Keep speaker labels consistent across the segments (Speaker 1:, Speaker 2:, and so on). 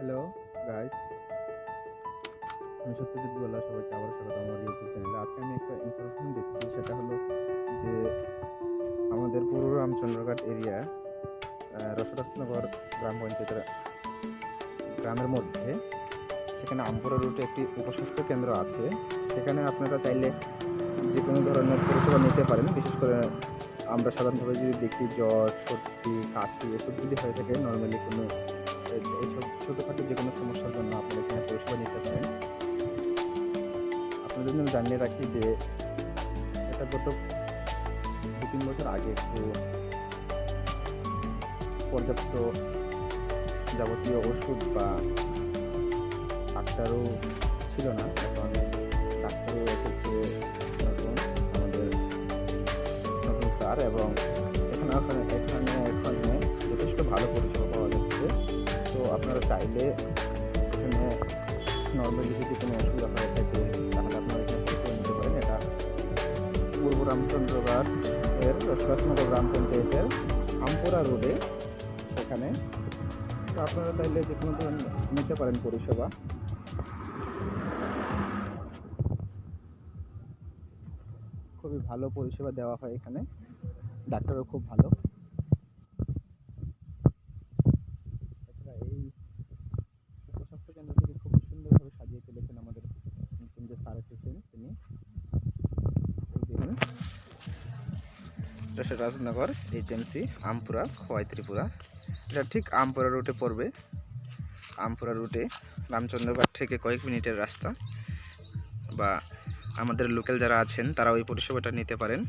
Speaker 1: Hello guys, আমি সত্যজিৎ গোল্লা। সবাইকে আবার স্বাগত আমার ইউটিউব চ্যানেলে। আজকে আমি একটা ইনফরমেশন দিচ্ছি, সেটা হলো যে আমাদের পূর্ব রামচন্দ্রঘাট এরিয়া রসদাসনগর গ্রাম পঞ্চায়েতের গ্রামের মধ্যে, সেখানে আমপুরা রুটে একটি উপস্বাস্থ্য কেন্দ্র আছে। সেখানে আপনারা চাইলে যে কোনো ধরনের পরিষেবা নিতে পারেন। বিশেষ করে আমরা সাধারণভাবে যদি দেখি জ্বর, সর্দি, কাশি এসব যদি হয়ে থাকে, নর্মালি কোনো এইসব ছোটোখাটো যে কোনো সমস্যার জন্য আপনারা এখানে পরিষেবা নিতে পারেন। আপনাদের জন্য জানিয়ে রাখি যে এটা গত 2-3 বছর আগে একটু পর্যাপ্ত যাবতীয় ওষুধ বা ডাক্তারও ছিল না। এখন ডাক্তারও এসেছে নতুন, আমাদের নতুন স্যার, এবং এখানে যথেষ্ট ভালো পরিষেবা পাওয়া যাচ্ছে। তো আপনারা চাইলে এখানে নর্মালি যদি কোনো অসুবিধা হয়ে থাকে তাহলে আপনারা এখানে পরিষেবা নিতে পারেন। এটা পূর্ব রামচন্দ্রঘাট এর রসদাসনগর গ্রাম পঞ্চায়েতের আমপুরা রোডে সেখানে। তো আপনারা চাইলে যে কোনো ধরনের নিতে পারেন পরিষেবা। খুবই ভালো পরিষেবা দেওয়া হয় এখানে, ডাক্তারও খুব ভালো। এছাড়া এই উপস্বাস্থ্য কেন্দ্রটি খুব সুন্দরভাবে সাজিয়ে তুলেছেন আমাদের নতুন যে স্যার এসেছেন তিনি। দেখুন, রাজনগর HMC আমপুরা, খোয়াই ত্রিপুরা। এটা ঠিক আমপুরা রুটে পড়বে। আমপুরা রুটে রামচন্দ্রঘাট থেকে কয়েক মিনিটের রাস্তা, বা আমাদের লোকাল যারা আছেন তারা ওই পরিষেবাটা নিতে পারেন।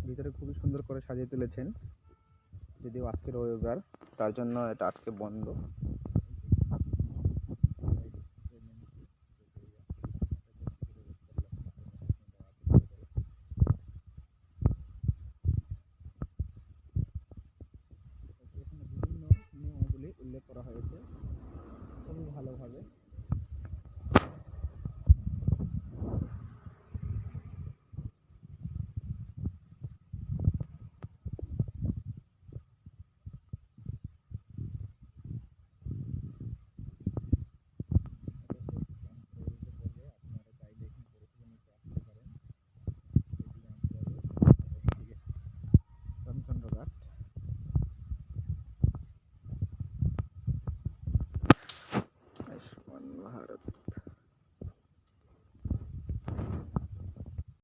Speaker 1: ভিতরে খুবই সুন্দর করে সাজিয়ে তুলেছেন, যদিও আজকে রবিবার, তার জন্য এটা আজকে বন্ধ। এখানে বিভিন্ন নিয়মাবলী উল্লেখ করা হয়েছে খুবই ভালোভাবে। রামচন্দ্রঘাট আয়ুষ্মান ভারত।